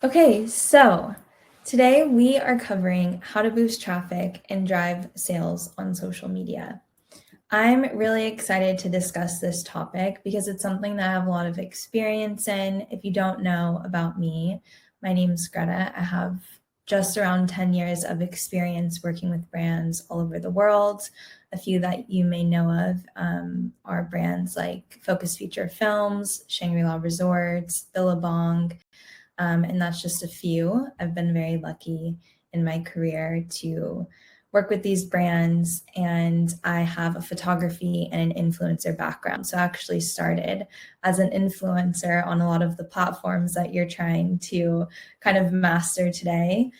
Okay, so today we are covering how to boost traffic and drive sales on social media. I'm really excited to discuss this topic because it's something that I have a lot of experience in. If you don't know about me, my name is Greta. I have just around 10 years of experience working with brands all over the world. A few that you may know of are brands like Focus Feature Films, Shangri-La Resorts, Billabong, and that's just a few. I've been very lucky in my career to work with these brands, and I have a photography and an influencer background. So I actually started as an influencer on a lot of the platforms that you're trying to kind of master today.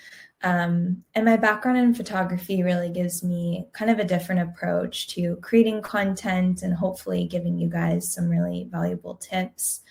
And my background in photography really gives me kind of a different approach to creating content and hopefully giving you guys some really valuable tips.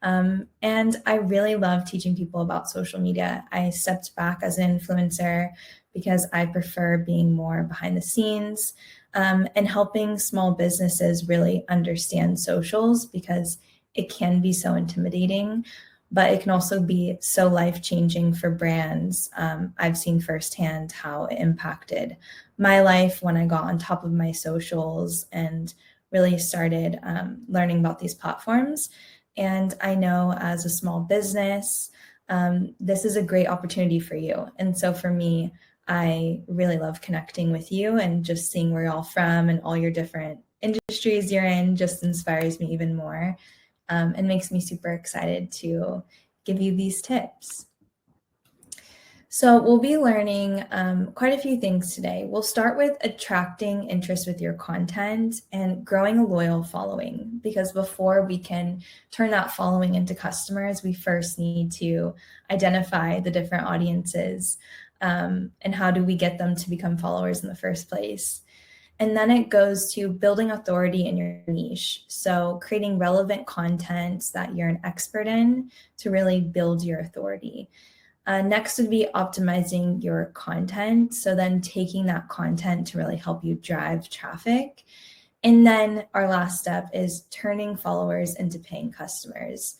And I really love teaching people about social media. I stepped back as an influencer because I prefer being more behind the scenes and helping small businesses really understand socials because it can be so intimidating, but it can also be so life-changing for brands. I've seen firsthand how it impacted my life when I got on top of my socials and really started learning about these platforms. And I know as a small business, this is a great opportunity for you. And so for me, I really love connecting with you and just seeing where you're all from and all your different industries you're in just inspires me even more and makes me super excited to give you these tips. So we'll be learning quite a few things today. We'll start with attracting interest with your content and growing a loyal following, because before we can turn that following into customers, we first need to identify the different audiences and how do we get them to become followers in the first place. And then it goes to building authority in your niche. So creating relevant content that you're an expert in to really build your authority. Next would be optimizing your content. So then taking that content to really help you drive traffic. And then our last step is turning followers into paying customers.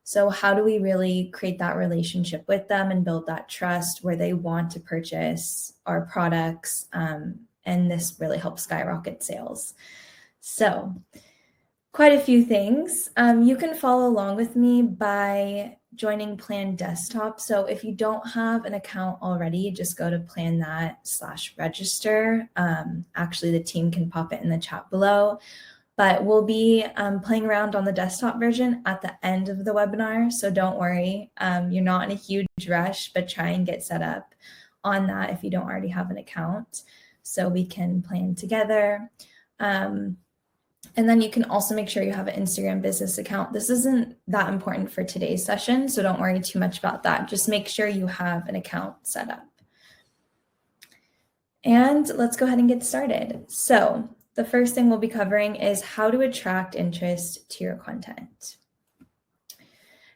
So how do we really create that relationship with them and build that trust where they want to purchase our products? And this really helps skyrocket sales. So quite a few things. You can follow along with me by joining Plan Desktop. So if you don't have an account already, just go to planthat/register. Actually, the team can pop it in the chat below. But we'll be playing around on the desktop version at the end of the webinar. So don't worry, you're not in a huge rush, but try and get set up on that if you don't already have an account so we can plan together. And then you can also make sure you have an Instagram business account. This isn't that important for today's session, so don't worry too much about that. Just make sure you have an account set up. And let's go ahead and get started. So the first thing we'll be covering is how to attract interest to your content.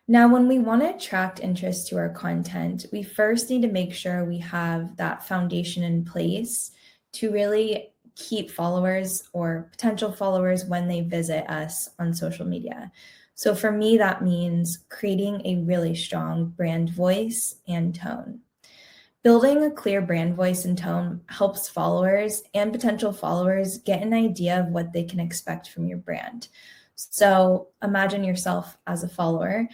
Now, when we want to attract interest to our content, we first need to make sure we have that foundation in place to really keep followers or potential followers when they visit us on social media. So for me, that means creating a really strong brand voice and tone. Building a clear brand voice and tone helps followers and potential followers get an idea of what they can expect from your brand. So imagine yourself as a follower.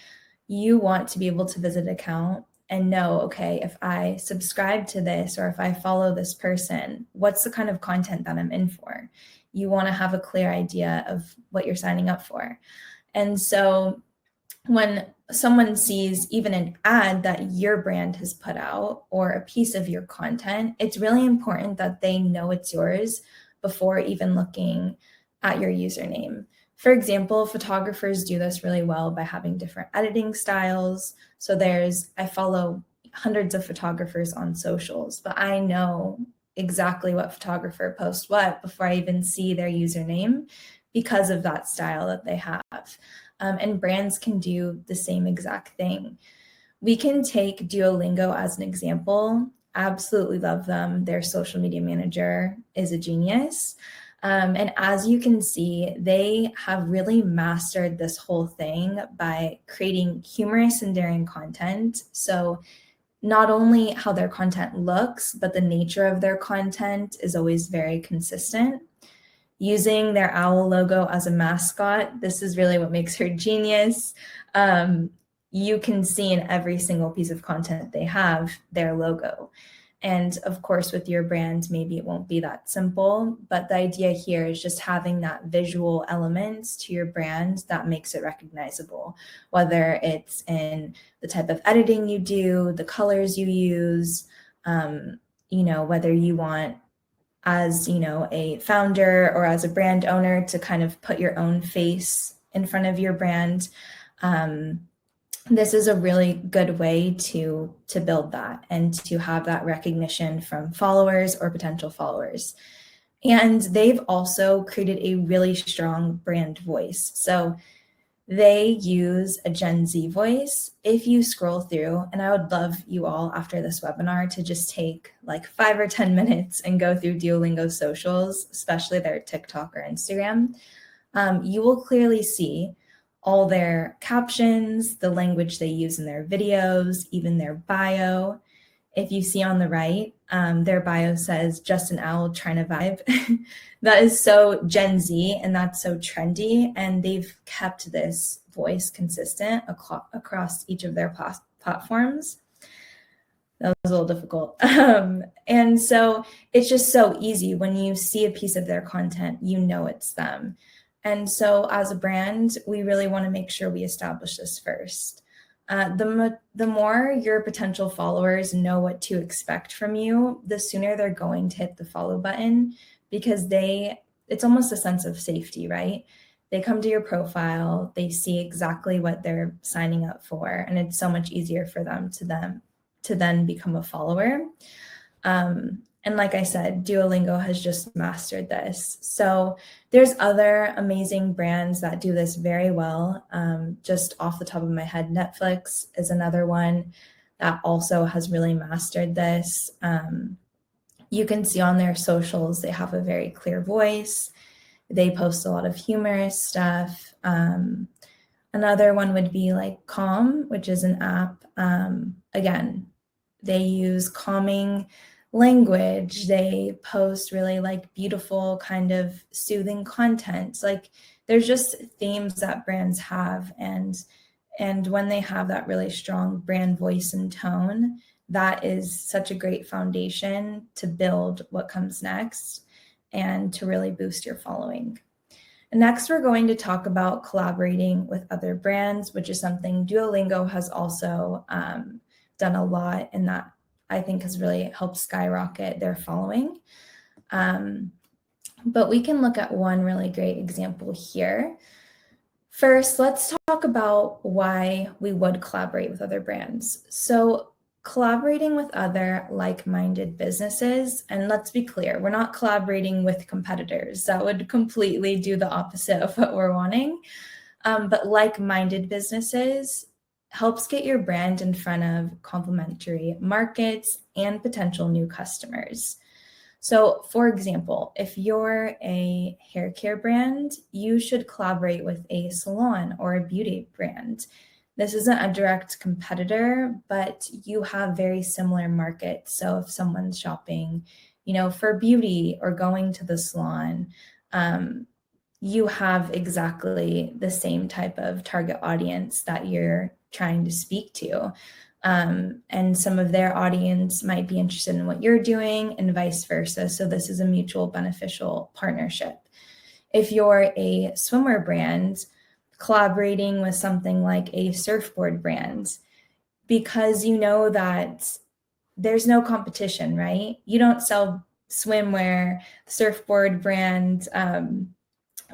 You want to be able to visit an account and know, okay, if I subscribe to this or if I follow this person, what's the kind of content that I'm in for? You want to have a clear idea of what you're signing up for. And so when someone sees even an ad that your brand has put out or a piece of your content, it's really important that they know it's yours before even looking at your username. For example, photographers do this really well by having different editing styles. So I follow hundreds of photographers on socials, but I know exactly what photographer posts what before I even see their username because of that style that they have. And brands can do the same exact thing. We can take Duolingo as an example. Absolutely love them. Their social media manager is a genius. And as you can see, they have really mastered this whole thing by creating humorous and daring content. So not only how their content looks, but the nature of their content is always very consistent. Using their owl logo as a mascot, this is really what makes her genius. You can see in every single piece of content they have their logo. And of course, with your brand, maybe it won't be that simple, but the idea here is just having that visual element to your brand that makes it recognizable, whether it's in the type of editing you do, the colors you use, whether you want, as a founder or as a brand owner, to kind of put your own face in front of your brand. This is a really good way to build that and to have that recognition from followers or potential followers. And they've also created a really strong brand voice. So they use a Gen Z voice. If you scroll through, and I would love you all after this webinar to just take like 5 or 10 minutes and go through Duolingo socials, especially their TikTok or Instagram, you will clearly see all their captions, the language they use in their videos, even their bio. If you see on the right, their bio says, "Just an owl trying to vibe." That is so Gen Z and that's so trendy. And they've kept this voice consistent across each of their platforms. That was a little difficult. And so it's just so easy. When you see a piece of their content, you know it's them. And so as a brand, we really want to make sure we establish this first. The more your potential followers know what to expect from you, the sooner they're going to hit the follow button, because it's almost a sense of safety, right? They come to your profile, they see exactly what they're signing up for, and it's so much easier for them to then become a follower. And like I said, Duolingo has just mastered this. So there's other amazing brands that do this very well. Just off the top of my head, Netflix is another one that also has really mastered this. You can see on their socials, they have a very clear voice. They post a lot of humorous stuff. Another one would be like Calm, which is an app. Again, they use calming language. They post really like beautiful kind of soothing content. Like there's just themes that brands have, and when they have that really strong brand voice and tone, that is such a great foundation to build what comes next and to really boost your following. And next, we're going to talk about collaborating with other brands, which is something Duolingo has also done a lot, and that I think has really helped skyrocket their following. But we can look at one really great example here. First, let's talk about why we would collaborate with other brands. So collaborating with other like-minded businesses, and let's be clear, we're not collaborating with competitors. That would completely do the opposite of what we're wanting. But like-minded businesses helps get your brand in front of complementary markets and potential new customers. So for example, if you're a hair care brand, you should collaborate with a salon or a beauty brand. This isn't a direct competitor, but you have very similar markets. So if someone's shopping, for beauty or going to the salon, you have exactly the same type of target audience that you're trying to speak to. And some of their audience might be interested in what you're doing and vice versa. So this is a mutual beneficial partnership. If you're a swimwear brand, collaborating with something like a surfboard brand, because you know that there's no competition, right? You don't sell swimwear, surfboard brand, the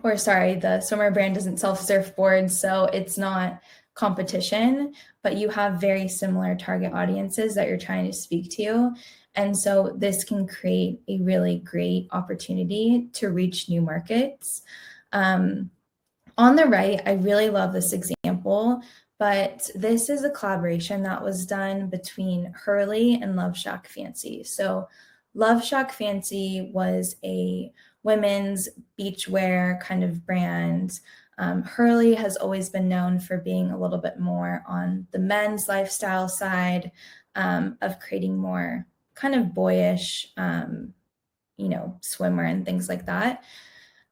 swimwear brand doesn't sell surfboards, so it's not competition, but you have very similar target audiences that you're trying to speak to. And so this can create a really great opportunity to reach new markets. On the right, I really love this example, but this is a collaboration that was done between Hurley and Love Shack Fancy. So Love Shack Fancy was a women's beachwear kind of brand. Hurley has always been known for being a little bit more on the men's lifestyle side, of creating more kind of boyish, swimwear and things like that.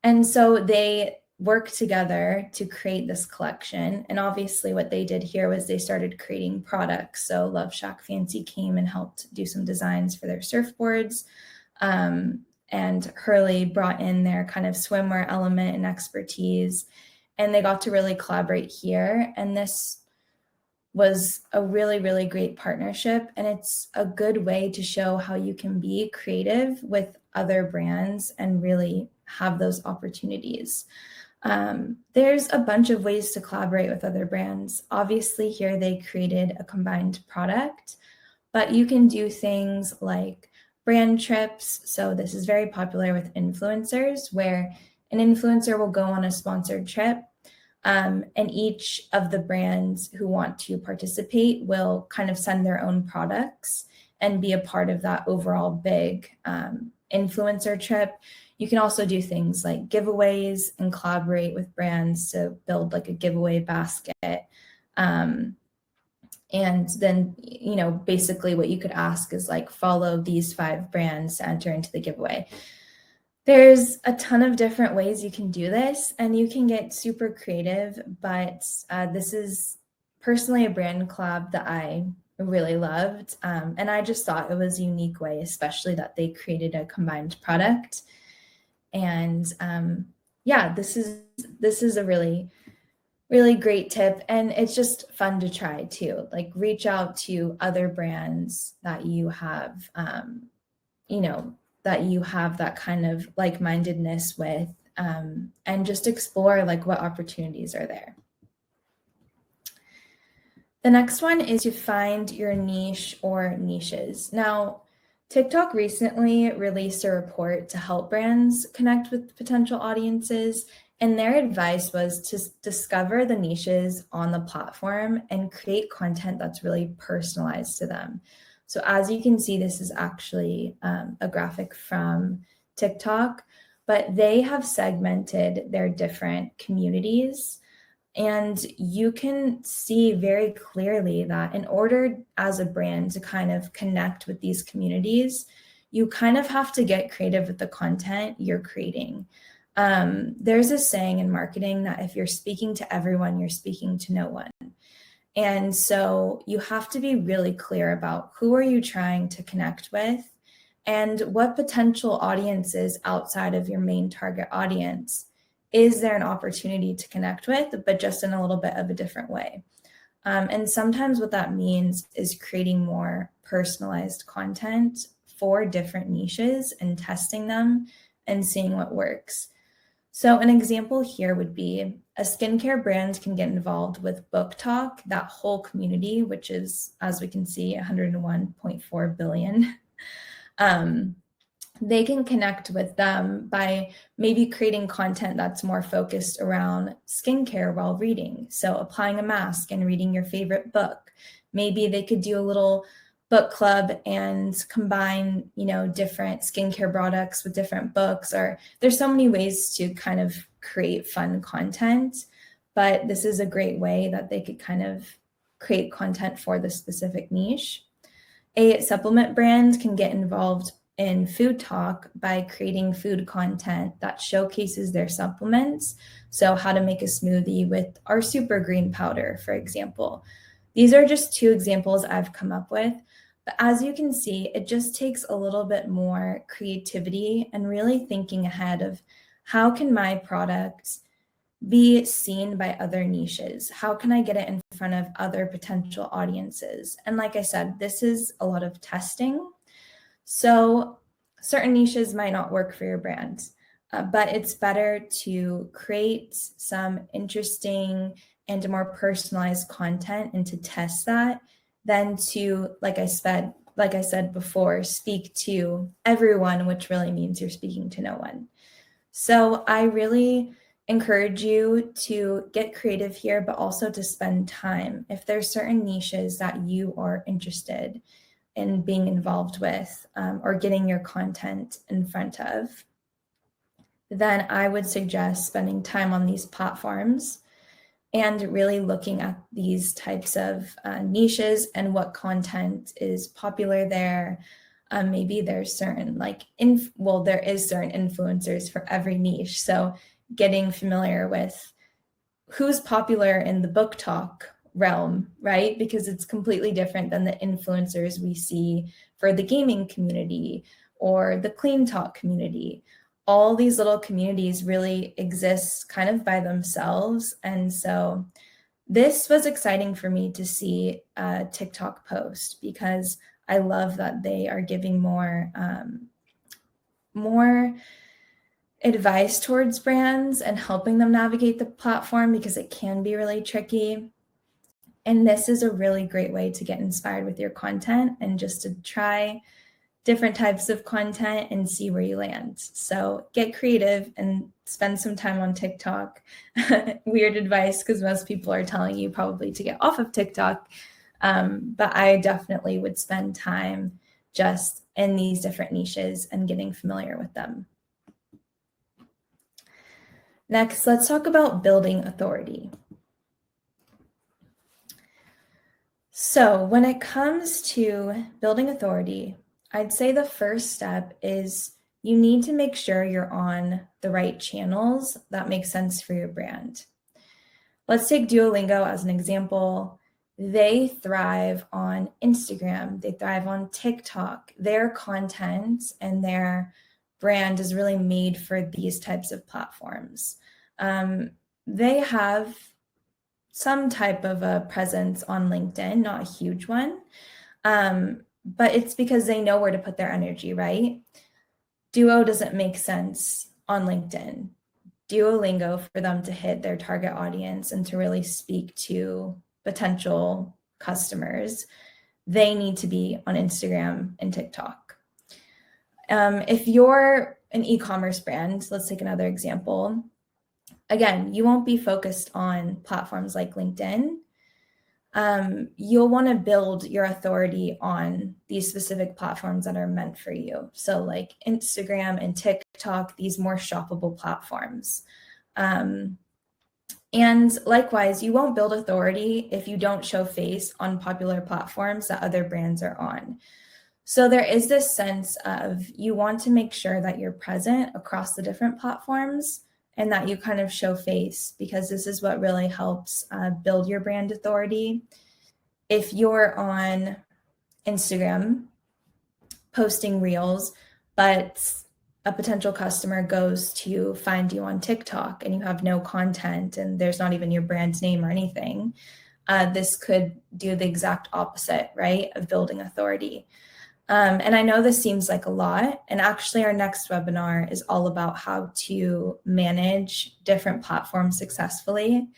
And so they worked together to create this collection. And obviously what they did here was they started creating products. So Love Shack Fancy came and helped do some designs for their surfboards. And Hurley brought in their kind of swimwear element and expertise. And they got to really collaborate here. And this was a really, really great partnership. And it's a good way to show how you can be creative with other brands and really have those opportunities. There's a bunch of ways to collaborate with other brands. Obviously, here they created a combined product, but you can do things like brand trips. So this is very popular with influencers, where an influencer will go on a sponsored trip. And each of the brands who want to participate will kind of send their own products and be a part of that overall big influencer trip. You can also do things like giveaways and collaborate with brands to build like a giveaway basket. And then, basically what you could ask is like, follow these 5 brands to enter into the giveaway. There's a ton of different ways you can do this, and you can get super creative, but this is personally a brand collab that I really loved. And I just thought it was a unique way, especially that they created a combined product. And this is a really, really great tip. And it's just fun to try too. Like, reach out to other brands that you have, that you have that kind of like-mindedness with, and just explore like what opportunities are there. The next one is to find your niche or niches. Now, TikTok recently released a report to help brands connect with potential audiences, and their advice was to discover the niches on the platform and create content that's really personalized to them. So as you can see, this is actually a graphic from TikTok, but they have segmented their different communities. And you can see very clearly that in order as a brand to kind of connect with these communities, you kind of have to get creative with the content you're creating. There's a saying in marketing that if you're speaking to everyone, you're speaking to no one. And so you have to be really clear about who are you trying to connect with and what potential audiences outside of your main target audience is there an opportunity to connect with, but just in a little bit of a different way. And sometimes what that means is creating more personalized content for different niches and testing them and seeing what works. So an example here would be a skincare brand can get involved with Book Talk, that whole community, which is, as we can see, 101.4 billion. They can connect with them by maybe creating content that's more focused around skincare while reading. So applying a mask and reading your favorite book. Maybe they could do a little book club and combine, different skincare products with different books, or there's so many ways to kind of create fun content, but this is a great way that they could kind of create content for the specific niche. A supplement brand can get involved in food talk by creating food content that showcases their supplements. So how to make a smoothie with our super green powder, for example. These are just 2 examples I've come up with. But as you can see, it just takes a little bit more creativity and really thinking ahead of how can my product be seen by other niches? How can I get it in front of other potential audiences? And like I said, this is a lot of testing. So certain niches might not work for your brand, but it's better to create some interesting and more personalized content and to test that than to, like I said before, speak to everyone, which really means you're speaking to no one. So I really encourage you to get creative here, but also to spend time. If there's certain niches that you are interested in being involved with, or getting your content in front of, then I would suggest spending time on these platforms and really looking at these types of niches and what content is popular there. Maybe there's certain there is certain influencers for every niche. So getting familiar with who's popular in the book talk realm, right? Because it's completely different than the influencers we see for the gaming community or the clean talk community. All these little communities really exist kind of by themselves. And so this was exciting for me to see a TikTok post because I love that they are giving more advice towards brands and helping them navigate the platform because it can be really tricky. And this is a really great way to get inspired with your content and just to try different types of content and see where you land. So get creative and spend some time on TikTok. Weird advice because most people are telling you probably to get off of TikTok. But I definitely would spend time just in these different niches and getting familiar with them. Next, let's talk about building authority. So when it comes to building authority, I'd say the first step is you need to make sure you're on the right channels that make sense for your brand. Let's take Duolingo as an example. They thrive on Instagram. They thrive on TikTok. Their content and their brand is really made for these types of platforms. They have some type of a presence on LinkedIn, not a huge one, but it's because they know where to put their energy, right? Duo doesn't make sense on LinkedIn. Duolingo, for them to hit their target audience and to really speak to potential customers, they need to be on Instagram and TikTok. If you're an e-commerce brand, let's take another example. Again, you won't be focused on platforms like LinkedIn. You'll want to build your authority on these specific platforms that are meant for you. So like Instagram and TikTok, these more shoppable platforms. And likewise, you won't build authority if you don't show face on popular platforms that other brands are on. So there is this sense of you want to make sure that you're present across the different platforms and that you kind of show face, because this is what really helps build your brand authority. If you're on Instagram posting reels, but a potential customer goes to find you on TikTok and you have no content and there's not even your brand's name or anything, this could do the exact opposite, right, of building authority. And I know this seems like a lot, and actually our next webinar is all about how to manage different platforms successfully.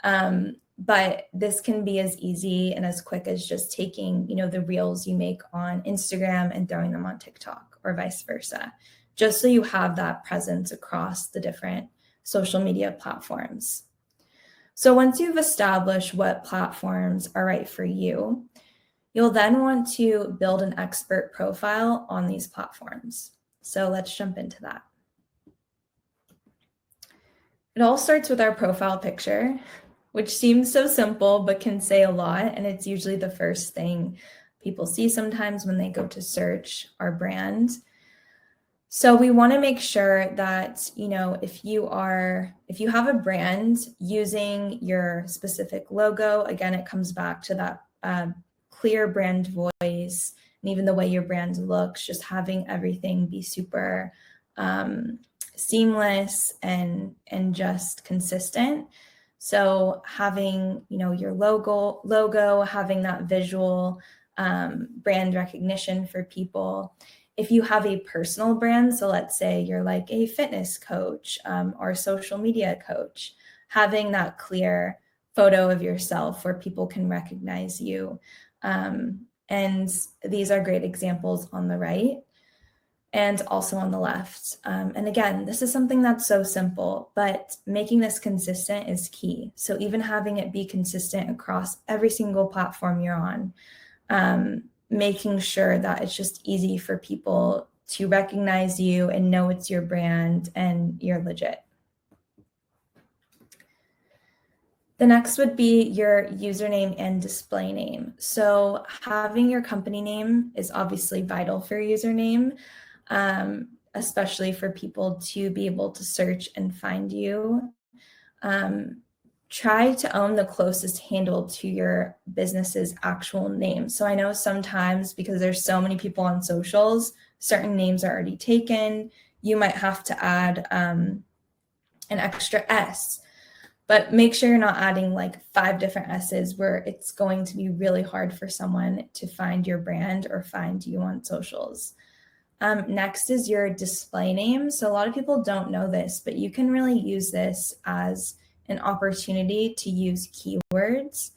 But this can be as easy and as quick as just taking, the reels you make on Instagram and throwing them on TikTok or vice versa, just so you have that presence across the different social media platforms. So once you've established what platforms are right for you, you'll then want to build an expert profile on these platforms. So let's jump into that. It all starts with our profile picture, which seems so simple, but can say a lot. And it's usually the first thing people see sometimes when they go to search our brand. So we want to make sure that, if you have a brand using your specific logo, again, it comes back to that clear brand voice, and even the way your brand looks, just having everything be super seamless and just consistent. So having, your logo, having that visual brand recognition for people. If you have a personal brand, so let's say you're like a fitness coach or a social media coach, having that clear photo of yourself where people can recognize you. And these are great examples on the right and also on the left. And again, this is something that's so simple, but making this consistent is key. So even having it be consistent across every single platform you're on, making sure that it's just easy for people to recognize you and know it's your brand and you're legit. The next would be your username and display name. So having your company name is obviously vital for your username, especially for people to be able to search and find you. Try to own the closest handle to your business's actual name. So I know sometimes, because there's so many people on socials, certain names are already taken. You might have to add an extra S, but make sure you're not adding like 5 different S's where it's going to be really hard for someone to find your brand or find you on socials. Next is your display name. So a lot of people don't know this, but you can really use this as an opportunity to use keywords,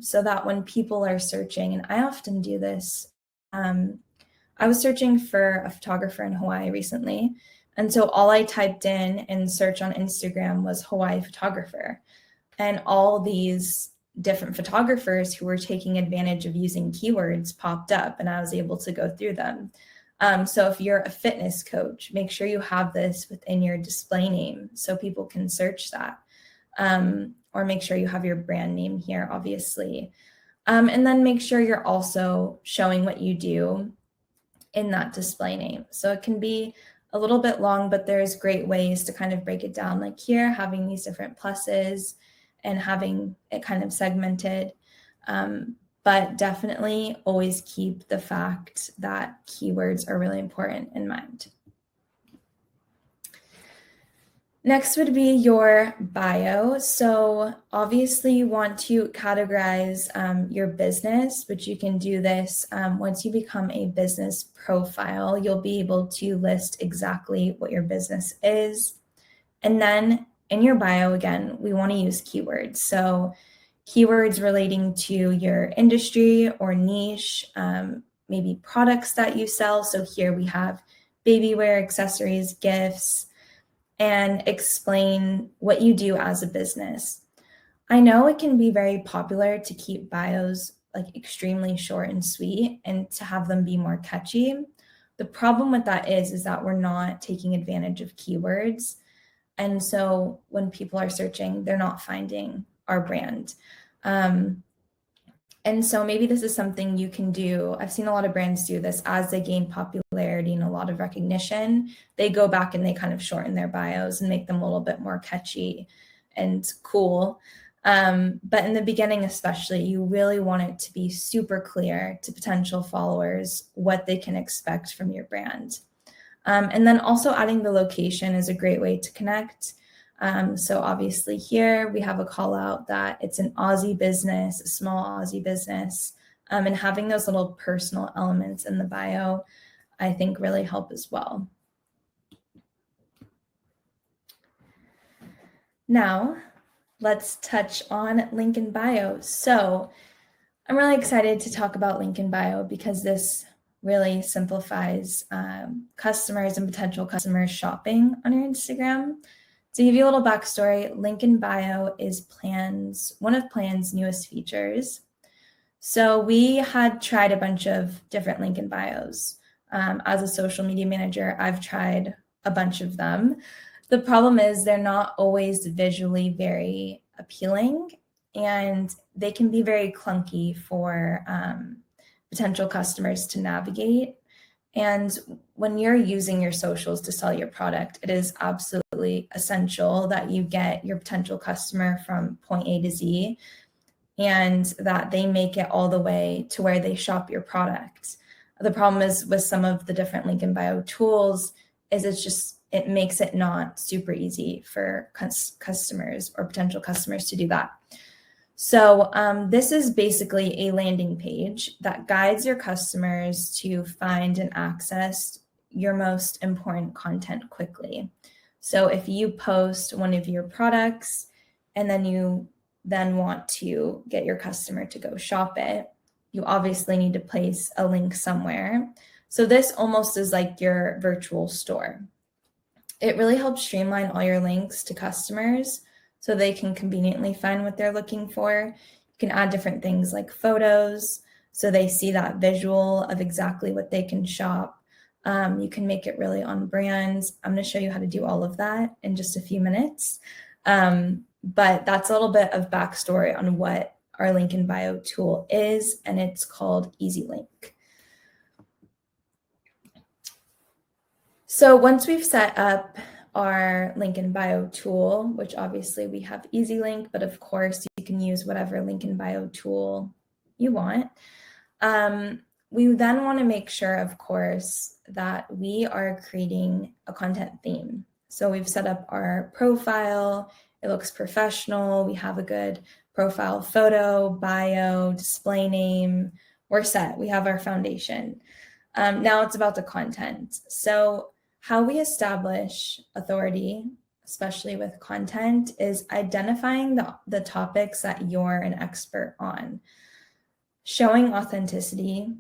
so that when people are searching, and I often do this, I was searching for a photographer in Hawaii recently. And so all I typed in search on Instagram was Hawaii photographer. And all these different photographers who were taking advantage of using keywords popped up, and I was able to go through them. So if you're a fitness coach, make sure you have this within your display name so people can search that. Or make sure you have your brand name here, obviously. And then make sure you're also showing what you do in that display name. So it can be a little bit long, but there's great ways to kind of break it down, like here, having these different pluses and having it kind of segmented. But definitely always keep the fact that keywords are really important in mind. Next would be your bio. So obviously you want to categorize your business, but you can do this once you become a business profile. You'll be able to list exactly what your business is. And then in your bio, again, we want to use keywords. So keywords relating to your industry or niche, maybe products that you sell. So here we have baby wear, accessories, gifts, and explain what you do as a business. I know it can be very popular to keep bios like extremely short and sweet and to have them be more catchy. The problem with that is that we're not taking advantage of keywords. And so when people are searching, they're not finding our brand. And so maybe this is something you can do. I've seen a lot of brands do this as they gain popularity and a lot of recognition. They go back and they kind of shorten their bios and make them a little bit more catchy and cool. But in the beginning, especially, you really want it to be super clear to potential followers what they can expect from your brand. And then also adding the location is a great way to connect. So obviously here we have a call out that it's an Aussie business, a small Aussie business, and having those little personal elements in the bio, I think really help as well. Now, let's touch on link in bio. So I'm really excited to talk about link in bio because this really simplifies customers and potential customers shopping on your Instagram. To give you a little backstory, link in bio is one of Plan's newest features. So we had tried a bunch of different link in bios. As a social media manager, I've tried a bunch of them. The problem is they're not always visually very appealing, and they can be very clunky for potential customers to navigate. And when you're using your socials to sell your product, it is absolutely essential that you get your potential customer from point A to Z and that they make it all the way to where they shop your product. The problem is with some of the different link in bio tools is it makes it not super easy for customers or potential customers to do that. So this is basically a landing page that guides your customers to find and access your most important content quickly. So if you post one of your products and then you want to get your customer to go shop it, you obviously need to place a link somewhere. So this almost is like your virtual store. It really helps streamline all your links to customers so they can conveniently find what they're looking for. You can add different things like photos, so they see that visual of exactly what they can shop. You can make it really on brand. I'm going to show you how to do all of that in just a few minutes. But that's a little bit of backstory on what our link in bio tool is, and it's called EasyLink. So once we've set up our link in bio tool, which obviously we have EasyLink, but of course you can use whatever link in bio tool you want. We then want to make sure, of course, that we are creating a content theme. So we've set up our profile. It looks professional. We have a good profile photo, bio, display name. We're set. We have our foundation. Now it's about the content. So how we establish authority, especially with content, is identifying the topics that you're an expert on. Showing authenticity.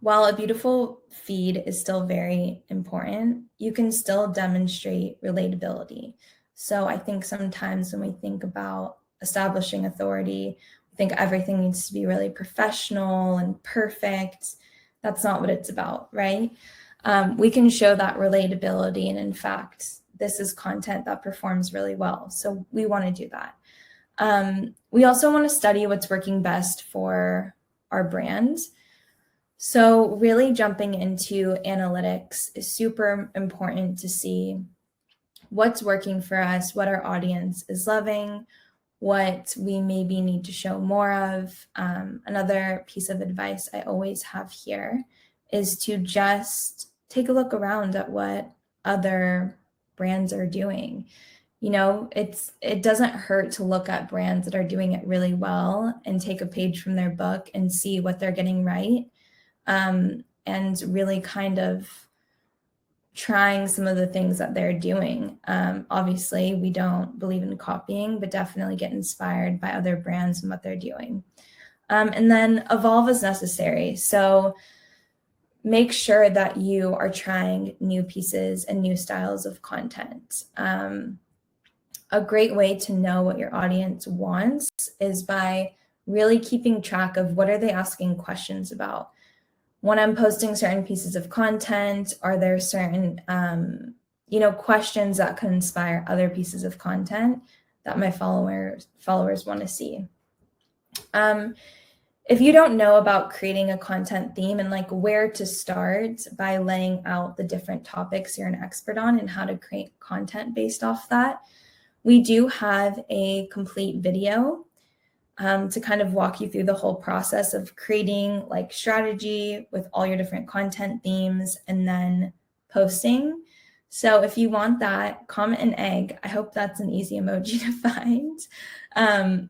While a beautiful feed is still very important, you can still demonstrate relatability. So I think sometimes when we think about establishing authority, we think everything needs to be really professional and perfect. That's not what it's about, right? We can show that relatability, and in fact, this is content that performs really well. So we want to do that. We also want to study what's working best for our brand. So really jumping into analytics is super important to see what's working for us, what our audience is loving, what we maybe need to show more of. Another piece of advice I always have here is to just take a look around at what other brands are doing. You know, it doesn't hurt to look at brands that are doing it really well and take a page from their book and see what they're getting right. And really kind of trying some of the things that they're doing. Obviously, we don't believe in copying, but definitely get inspired by other brands and what they're doing. And then evolve as necessary. So make sure that you are trying new pieces and new styles of content. A great way to know what your audience wants is by really keeping track of what are they asking questions about. When I'm posting certain pieces of content, are there certain, questions that can inspire other pieces of content that my followers want to see? If you don't know about creating a content theme and like where to start by laying out the different topics you're an expert on and how to create content based off that, we do have a complete video to kind of walk you through the whole process of creating like strategy with all your different content themes and then posting. So if you want that, comment an egg. I hope that's an easy emoji to find.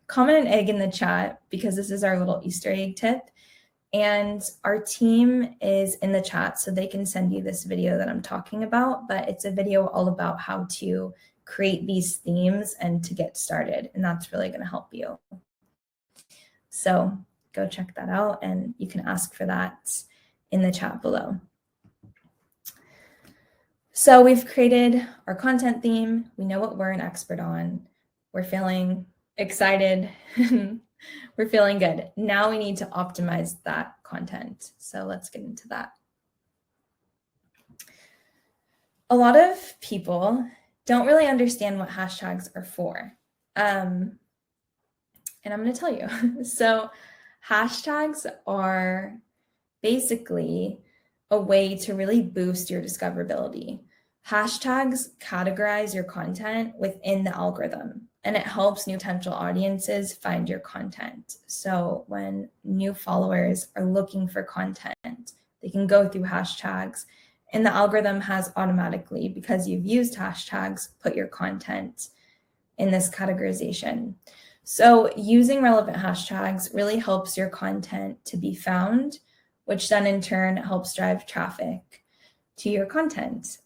Comment an egg in the chat because this is our little Easter egg tip. And our team is in the chat so they can send you this video that I'm talking about, but it's a video all about how to create these themes and to get started. And that's really going to help you. So go check that out and you can ask for that in the chat below. So we've created our content theme. We know what we're an expert on. We're feeling excited. We're feeling good. Now we need to optimize that content. So let's get into that. A lot of people don't really understand what hashtags are for. And I'm going to tell you. So hashtags are basically a way to really boost your discoverability. Hashtags categorize your content within the algorithm, and it helps new potential audiences find your content. So when new followers are looking for content, they can go through hashtags, and the algorithm has automatically, because you've used hashtags, put your content in this categorization. So using relevant hashtags really helps your content to be found, which then in turn helps drive traffic to your content.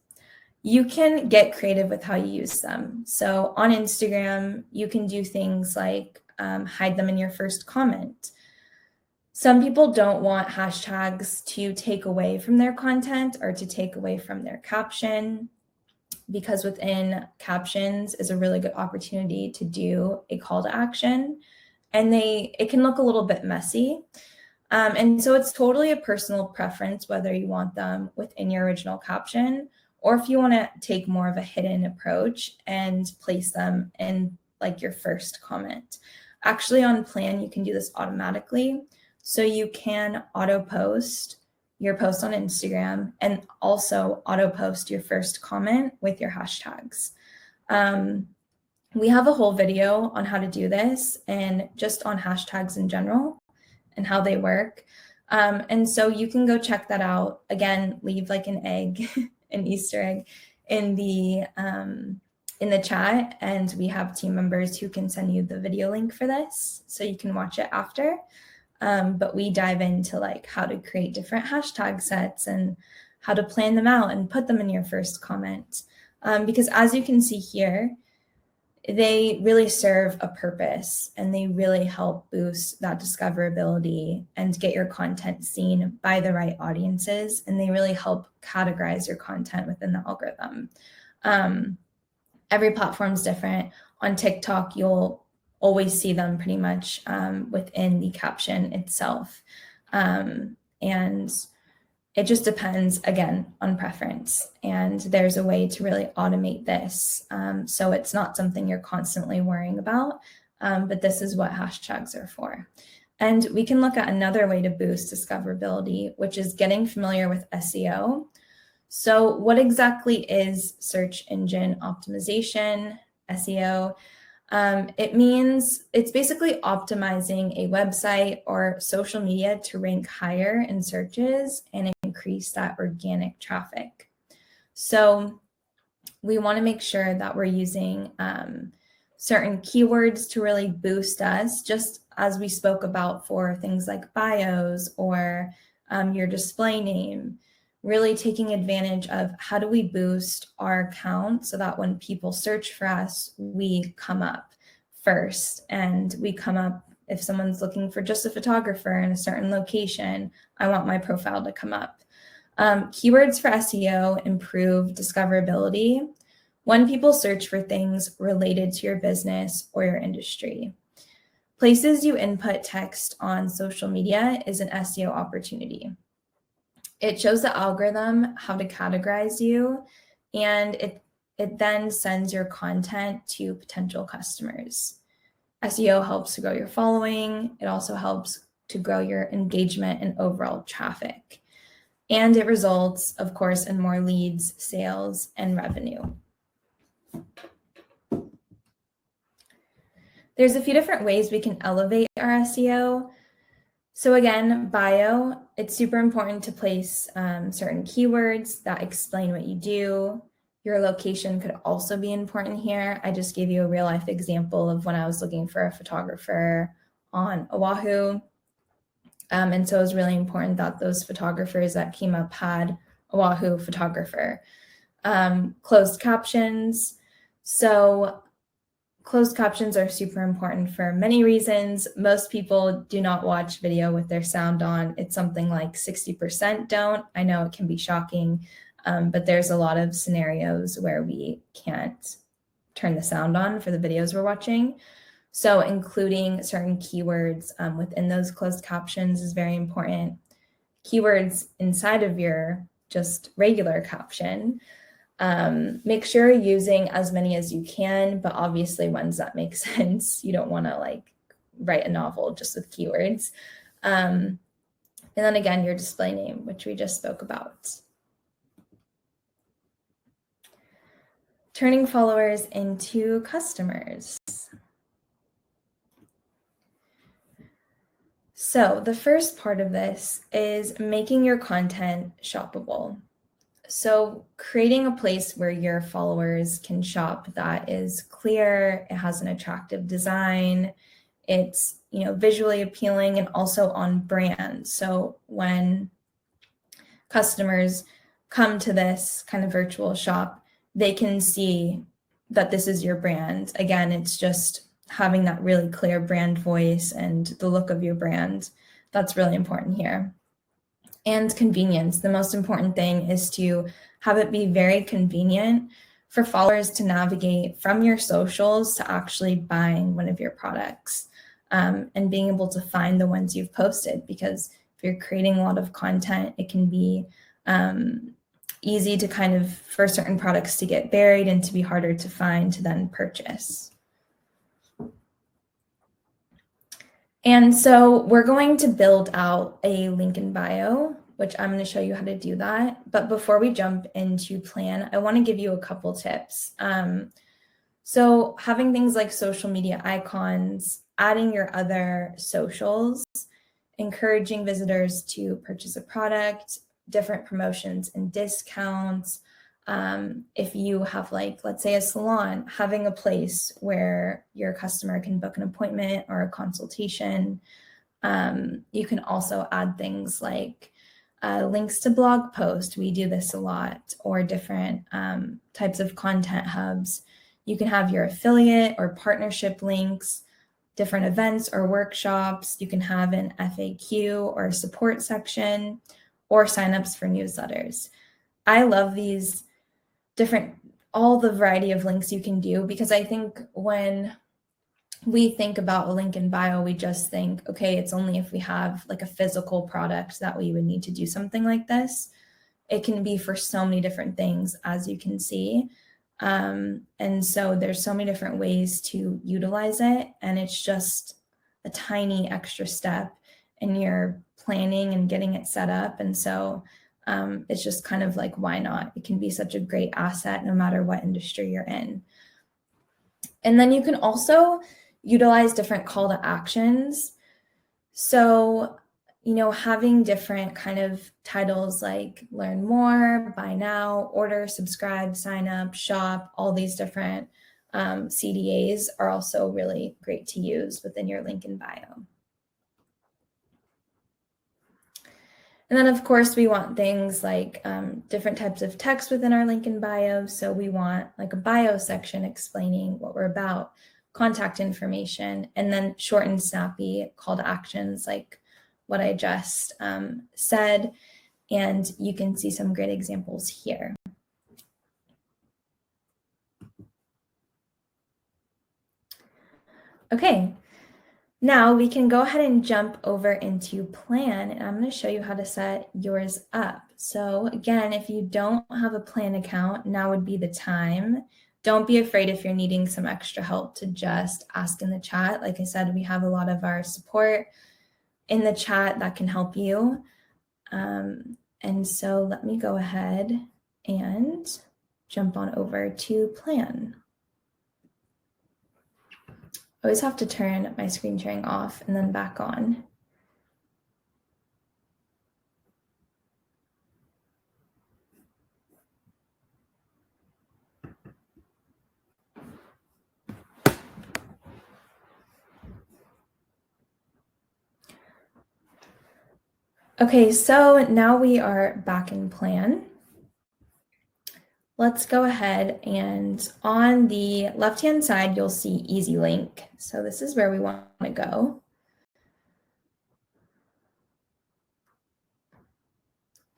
You can get creative with how you use them. So on Instagram, you can do things like hide them in your first comment. Some people don't want hashtags to take away from their content or to take away from their caption, because within captions is a really good opportunity to do a call to action, and it can look a little bit messy. And so it's totally a personal preference whether you want them within your original caption or if you want to take more of a hidden approach and place them in like your first comment. Actually, on Plan, you can do this automatically. So you can auto post your post on Instagram and also auto post your first comment with your hashtags. We have a whole video on how to do this and just on hashtags in general and how they work. And so you can go check that out. Again, leave like an egg, an Easter egg in the chat, and we have team members who can send you the video link for this so you can watch it after. But we dive into like how to create different hashtag sets and how to plan them out and put them in your first comment. Because as you can see here, they really serve a purpose and they really help boost that discoverability and get your content seen by the right audiences. And they really help categorize your content within the algorithm. Every platform is different. On TikTok, you'll always see them pretty much within the caption itself. And it just depends, again, on preference. And there's a way to really automate this. So it's not something you're constantly worrying about, but this is what hashtags are for. And we can look at another way to boost discoverability, which is getting familiar with SEO. So what exactly is search engine optimization, SEO? It means it's basically optimizing a website or social media to rank higher in searches and increase that organic traffic. So we want to make sure that we're using certain keywords to really boost us, just as we spoke about for things like bios or your display name. Really taking advantage of how do we boost our account so that when people search for us, we come up first. And we come up, if someone's looking for just a photographer in a certain location, I want my profile to come up. Keywords for SEO improve discoverability when people search for things related to your business or your industry. Places you input text on social media is an SEO opportunity. It shows the algorithm how to categorize you, and it then sends your content to potential customers. SEO helps to grow your following. It also helps to grow your engagement and overall traffic. And it results, of course, in more leads, sales, and revenue. There's a few different ways we can elevate our SEO. So again, bio, it's super important to place certain keywords that explain what you do. Your location could also be important here. I just gave you a real life example of when I was looking for a photographer on Oahu. And so it was really important that those photographers that came up had Oahu photographer. Closed captions. So closed captions are super important for many reasons. Most people do not watch video with their sound on. It's something like 60% don't. I know it can be shocking, but there's a lot of scenarios where we can't turn the sound on for the videos we're watching. So including certain keywords within those closed captions is very important. Keywords inside of your just regular caption. Make sure you're using as many as you can, but obviously ones that make sense. You don't want to like write a novel just with keywords. And then again, your display name, which we just spoke about. Turning followers into customers. So the first part of this is making your content shoppable. So creating a place where your followers can shop that is clear, it has an attractive design, it's visually appealing and also on brand. So when customers come to this kind of virtual shop, they can see that this is your brand. Again, it's just having that really clear brand voice and the look of your brand. That's really important here. And convenience. The most important thing is to have it be very convenient for followers to navigate from your socials to actually buying one of your products and being able to find the ones you've posted, because if you're creating a lot of content, it can be easy to kind of, for certain products to get buried and to be harder to find to then purchase. And so we're going to build out a link in bio, which I'm going to show you how to do that. But before we jump into plan, I want to give you a couple tips. So having things like social media icons, adding your other socials, encouraging visitors to purchase a product, different promotions and discounts. If you have, like, let's say a salon, having a place where your customer can book an appointment or a consultation. You can also add things like links to blog posts. We do this a lot, or different types of content hubs. You can have your affiliate or partnership links, different events or workshops. You can have an FAQ or a support section, or signups for newsletters. I love these all the variety of links you can do, because I think when we think about a link in bio, we just think, okay, it's only if we have like a physical product that we would need to do something like this. It can be for so many different things, as you can see. And so there's so many different ways to utilize it, and it's just a tiny extra step in your planning and getting it set up. And so it's just kind of like, why not? It can be such a great asset no matter what industry you're in. And then you can also utilize different call to actions. So, having different kind of titles like learn more, buy now, order, subscribe, sign up, shop, all these different CDAs are also really great to use within your link in bio. And then, of course, we want things like different types of text within our link in bio. So we want like a bio section explaining what we're about, contact information, and then short and snappy call to actions like what I just said. And you can see some great examples here. Okay. Now we can go ahead and jump over into plan, and I'm going to show you how to set yours up. So again, if you don't have a plan account, now would be the time. Don't be afraid if you're needing some extra help to just ask in the chat. Like I said, we have a lot of our support in the chat that can help you. And so let me go ahead and jump on over to plan. I always have to turn my screen sharing off and then back on. Okay, so now we are back in plan. Let's go ahead, and on the left-hand side, you'll see Easy Link. So this is where we want to go.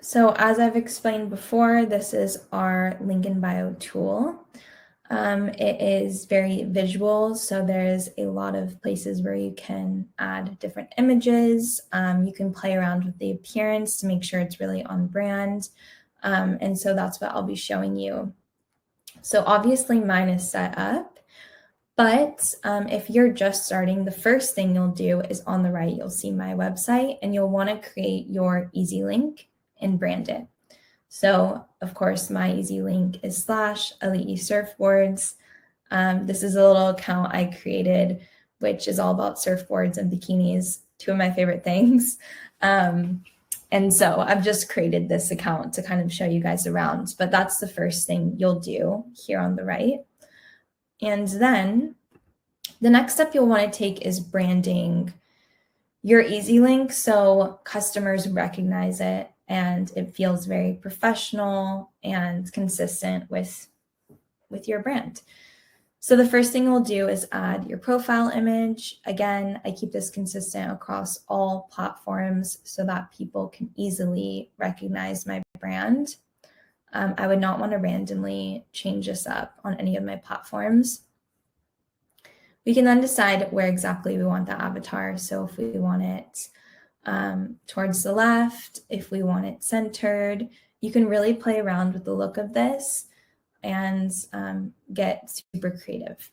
So as I've explained before, this is our link in bio tool. It is very visual, so there's a lot of places where you can add different images. You can play around with the appearance to make sure it's really on brand. And so that's what I'll be showing you. So obviously mine is set up, but if you're just starting, the first thing you'll do is on the right, you'll see my website, and you'll want to create your easy link and brand it. So of course, my easy link is /Elite Surfboards. This is a little account I created, which is all about surfboards and bikinis, two of my favorite things. And so I've just created this account to kind of show you guys around, but that's the first thing you'll do here on the right. And then the next step you'll want to take is branding your easy link so customers recognize it and it feels very professional and consistent with your brand. So the first thing we'll do is add your profile image. Again, I keep this consistent across all platforms so that people can easily recognize my brand. I would not want to randomly change this up on any of my platforms. We can then decide where exactly we want the avatar. So if we want it towards the left, if we want it centered. You can really play around with the look of this and get super creative.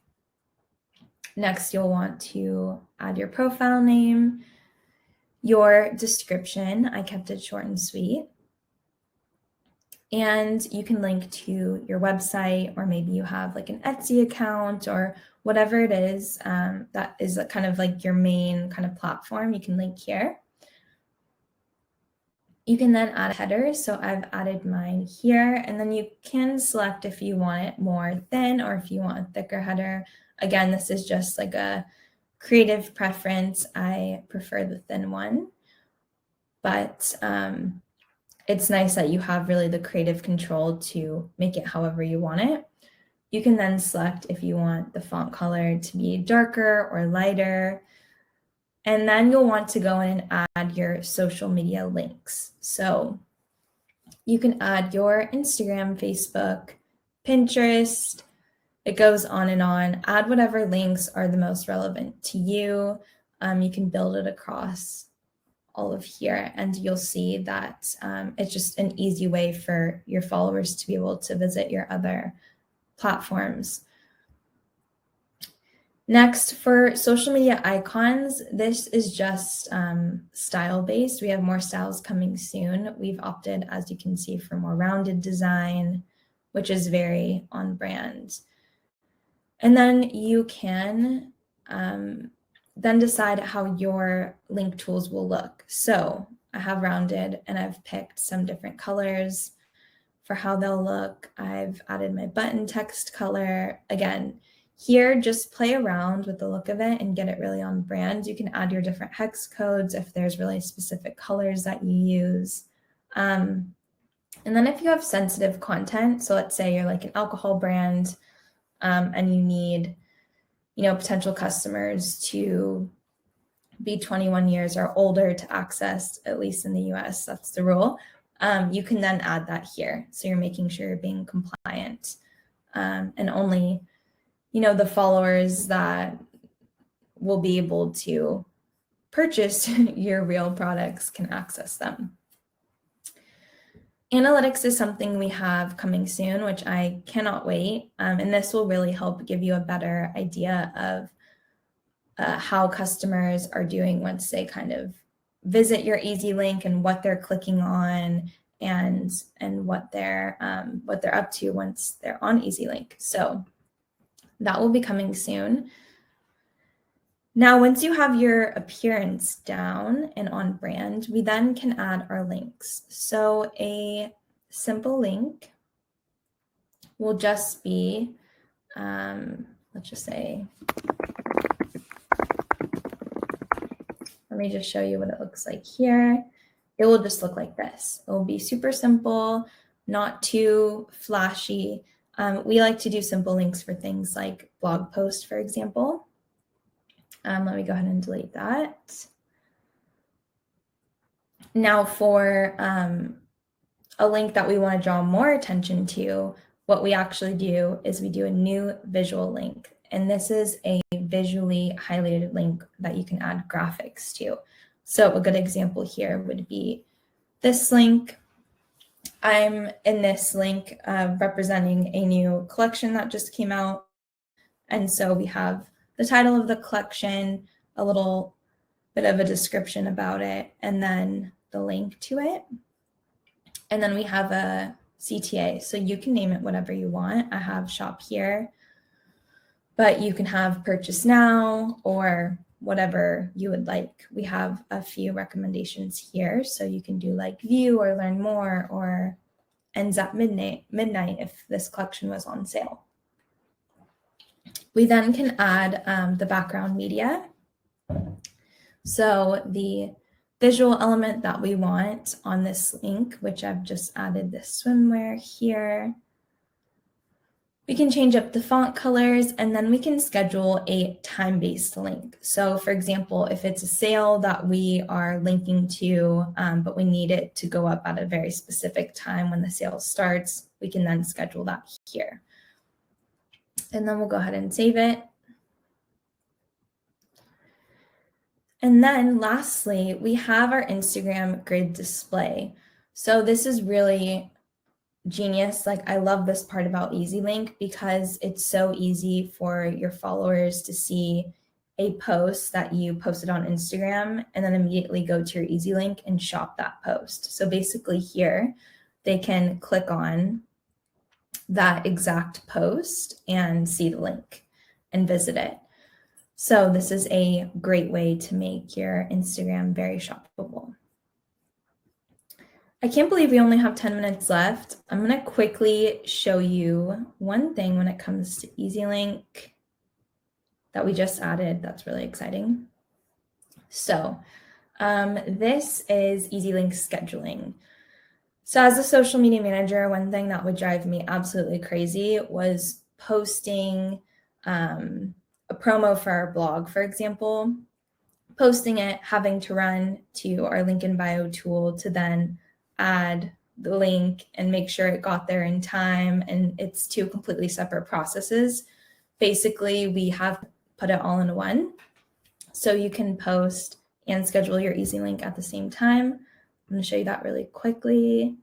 Next, you'll want to add your profile name, your description. I kept it short and sweet. And you can link to your website, or maybe you have like an Etsy account or whatever it is that is kind of like your main kind of platform. You can link here. You can then add a header. So I've added mine here, and then you can select if you want it more thin or if you want a thicker header. Again, this is just like a creative preference. I prefer the thin one, but it's nice that you have really the creative control to make it however you want it. You can then select if you want the font color to be darker or lighter. And then you'll want to go in and add your social media links. So you can add your Instagram, Facebook, Pinterest. It goes on and on. Add whatever links are the most relevant to you. You can build it across all of here, and you'll see that it's just an easy way for your followers to be able to visit your other platforms. Next, for social media icons, this is just style-based. We have more styles coming soon. We've opted, as you can see, for more rounded design, which is very on brand. And then you can then decide how your link tools will look. So I have rounded, and I've picked some different colors for how they'll look. I've added my button text color. Again, here, just play around with the look of it and get it really on brand. You can add your different hex codes if there's really specific colors that you use. And then if you have sensitive content, so let's say you're like an alcohol brand and you need potential customers to be 21 years or older to access, at least in the US, that's the rule. You can then add that here. So you're making sure you're being compliant and only, the followers that will be able to purchase your real products can access them. Analytics is something we have coming soon, which I cannot wait. And this will really help give you a better idea of how customers are doing once they kind of visit your easy link and what they're clicking on and what they're up to once they're on easy link. So that will be coming soon. Now, once you have your appearance down and on brand, we then can add our links. So a simple link will just be, let's just say, let me just show you what it looks like here. It will just look like this. It will be super simple, not too flashy. We like to do simple links for things like blog posts, for example. Let me go ahead and delete that. Now for a link that we want to draw more attention to, what we actually do is we do a new visual link. And this is a visually highlighted link that you can add graphics to. So a good example here would be this link. I'm in this link representing a new collection that just came out. And so we have the title of the collection, a little bit of a description about it, and then the link to it. And then we have a CTA, so you can name it whatever you want. I have shop here, but you can have purchase now or whatever you would like. We have a few recommendations here, so you can do like view or learn more or ends at midnight if this collection was on sale. We then can add the background media. So the visual element that we want on this link, which I've just added this swimwear here. We can change up the font colors, and then we can schedule a time-based link. So for example, if it's a sale that we are linking to, but we need it to go up at a very specific time when the sale starts, we can then schedule that here. And then we'll go ahead and save it. And then lastly, we have our Instagram grid display. So this is really genius. Like, I love this part about EasyLink because it's so easy for your followers to see a post that you posted on Instagram and then immediately go to your EasyLink and shop that post. So basically here, they can click on that exact post and see the link and visit it. So this is a great way to make your Instagram very shoppable. I can't believe we only have 10 minutes left. I'm going to quickly show you one thing when it comes to EasyLink that we just added. That's really exciting. So this is EasyLink scheduling. So as a social media manager, one thing that would drive me absolutely crazy was posting a promo for our blog, for example, posting it, having to run to our link in bio tool to then add the link and make sure it got there in time. And it's two completely separate processes. Basically, we have put it all in one. So you can post and schedule your EasyLink at the same time. I'm going to show you that really quickly.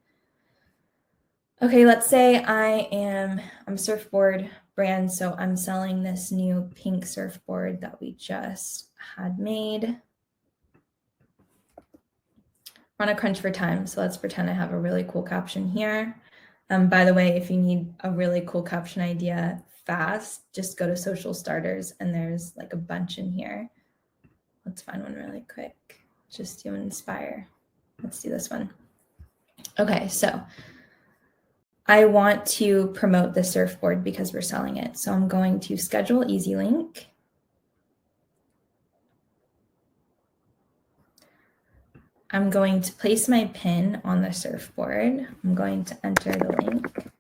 Okay, let's say I'm a surfboard brand, so I'm selling this new pink surfboard that we just had made. We're on a crunch for time, so let's pretend I have a really cool caption here. By the way, if you need a really cool caption idea fast, just go to Social Starters and there's like a bunch in here. Let's find one really quick, just to inspire. Let's do this one. Okay, so I want to promote the surfboard because we're selling it. So I'm going to schedule EasyLink. I'm going to place my pin on the surfboard. I'm going to enter the link.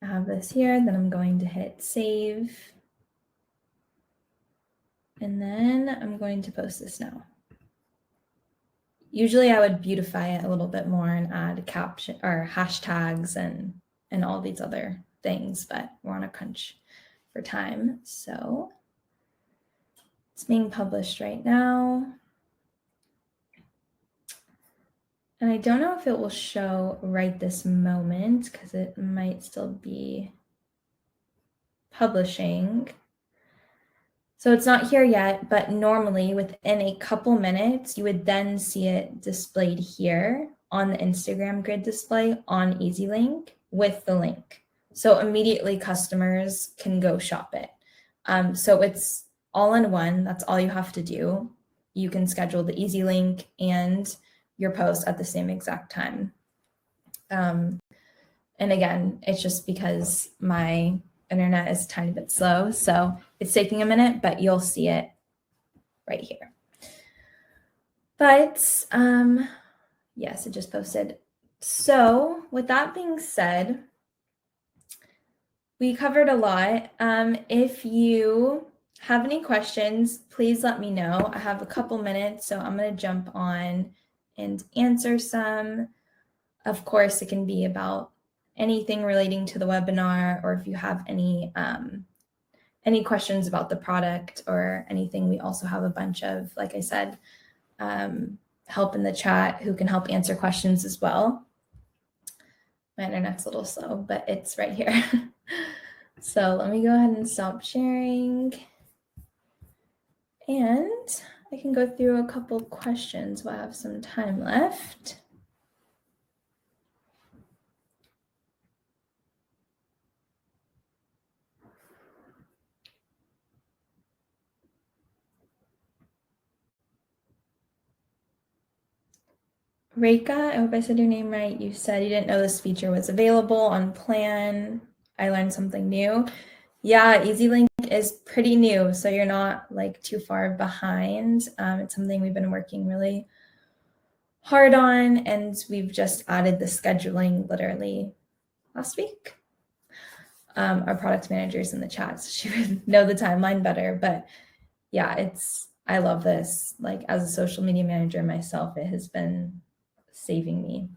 I have this here, then I'm going to hit save. And then I'm going to post this now. Usually I would beautify it a little bit more and add caption or hashtags and all these other things, but we're on a crunch for time. So it's being published right now. And I don't know if it will show right this moment because it might still be publishing. So it's not here yet, but normally within a couple minutes, you would then see it displayed here on the Instagram grid display on EasyLink with the link. So immediately customers can go shop it. So it's all in one. That's all you have to do. You can schedule the EasyLink and your post at the same exact time. And again, it's just because my internet is a tiny bit slow, so it's taking a minute, but you'll see it right here. But yes, it just posted. So with that being said, we covered a lot. If you have any questions, please let me know. I have a couple minutes, so I'm going to jump on and answer some. Of course, it can be about anything relating to the webinar, or if you have any questions about the product or anything. We also have a bunch of, like I said, help in the chat who can help answer questions as well. My internet's a little slow, but it's right here. So let me go ahead and stop sharing. And I can go through a couple questions while I have some time left. Reika, I hope I said your name right. You said you didn't know this feature was available on plan. I learned something new. Yeah, EasyLink is pretty new, so you're not like too far behind. It's something we've been working really hard on, and we've just added the scheduling literally last week. Our product managers in the chat, so she would know the timeline better. But yeah, I love this. Like, as a social media manager myself, it has been saving me.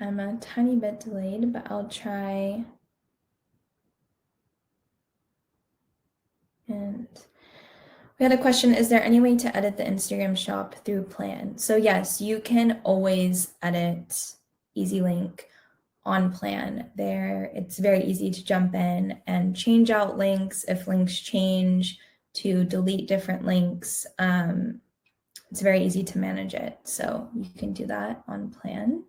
I'm a tiny bit delayed, but I'll try. And we had a question, is there any way to edit the Instagram shop through Plan? So yes, you can always edit EasyLink on Plan. There, it's very easy to jump in and change out links if links change, to delete different links. It's very easy to manage it. So you can do that on Plan.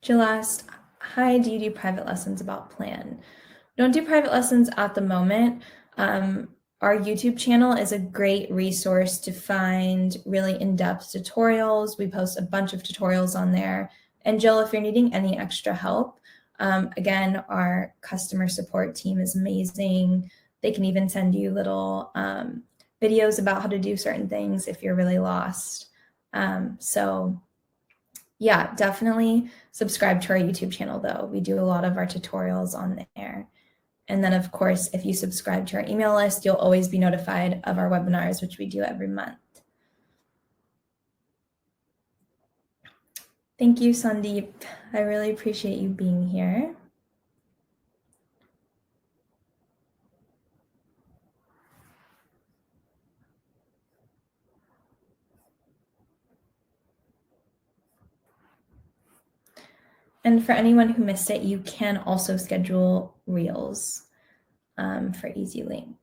Jill asked, hi, do you do private lessons about Plan? Don't do private lessons at the moment. Our YouTube channel is a great resource to find really in-depth tutorials. We post a bunch of tutorials on there. And Jill, if you're needing any extra help, again, our customer support team is amazing. They can even send you little videos about how to do certain things if you're really lost. So yeah, definitely subscribe to our YouTube channel though. We do a lot of our tutorials on there. And then of course, if you subscribe to our email list, you'll always be notified of our webinars, which we do every month. Thank you, Sandeep. I really appreciate you being here. And for anyone who missed it, you can also schedule Reels for EasyLink.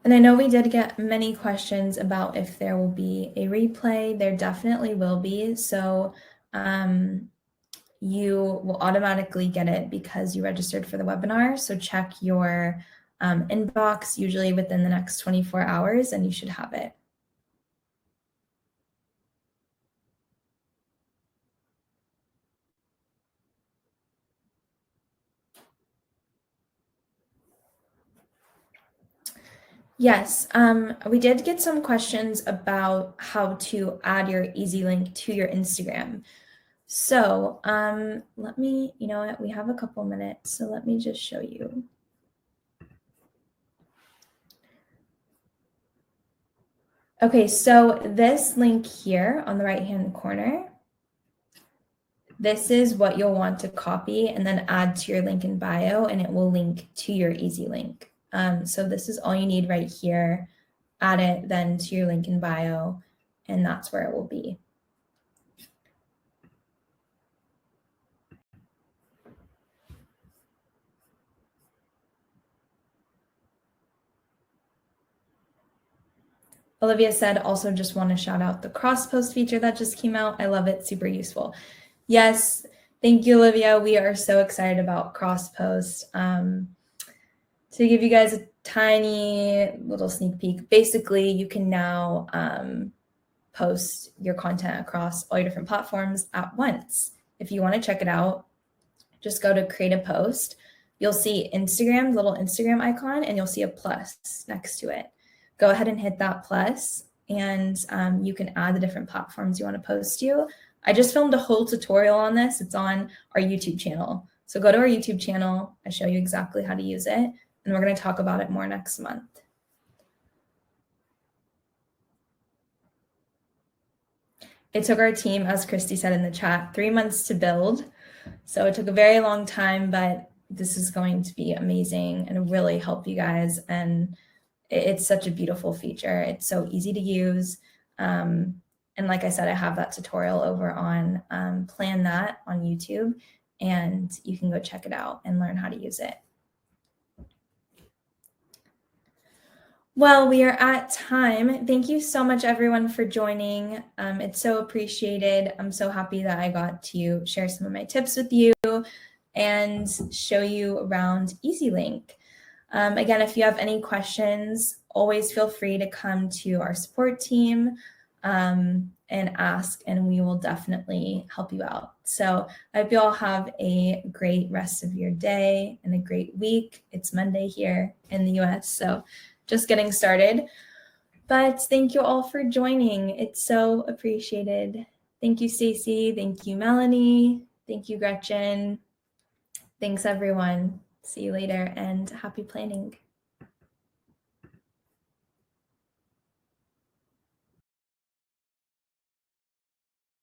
And I know we did get many questions about if there will be a replay. There definitely will be. So you will automatically get it because you registered for the webinar. So check your inbox usually within the next 24 hours and you should have it. Yes, we did get some questions about how to add your EasyLink to your Instagram. So let me, you know what, we have a couple minutes, so let me just show you. Okay, so this link here on the right-hand corner, this is what you'll want to copy and then add to your link in bio, and it will link to your EasyLink. So this is all you need right here. Add it then to your link in bio, and that's where it will be. Olivia said, also just want to shout out the cross post feature that just came out. I love it, super useful. Yes, thank you, Olivia. We are so excited about cross post. To give you guys a tiny little sneak peek, basically you can now post your content across all your different platforms at once. If you want to check it out, just go to create a post. You'll see Instagram, little Instagram icon, and you'll see a plus next to it. Go ahead and hit that plus, and you can add the different platforms you want to post to. I just filmed a whole tutorial on this. It's on our YouTube channel. So go to our YouTube channel. I show you exactly how to use it, and we're going to talk about it more next month. It took our team, as Christy said in the chat, 3 months to build. So it took a very long time, but this is going to be amazing and really help you guys. And it's such a beautiful feature. It's so easy to use. And like I said, I have that tutorial over on Plan That on YouTube, and you can go check it out and learn how to use it. Well, we are at time. Thank you so much, everyone, for joining. It's so appreciated. I'm so happy that I got to share some of my tips with you and show you around EasyLink. Again, if you have any questions, always feel free to come to our support team and ask, and we will definitely help you out. So I hope you all have a great rest of your day and a great week. It's Monday here in the US, so just getting started. But thank you all for joining. It's so appreciated. Thank you, Stacey. Thank you, Melanie. Thank you, Gretchen. Thanks, everyone. See you later and happy planning.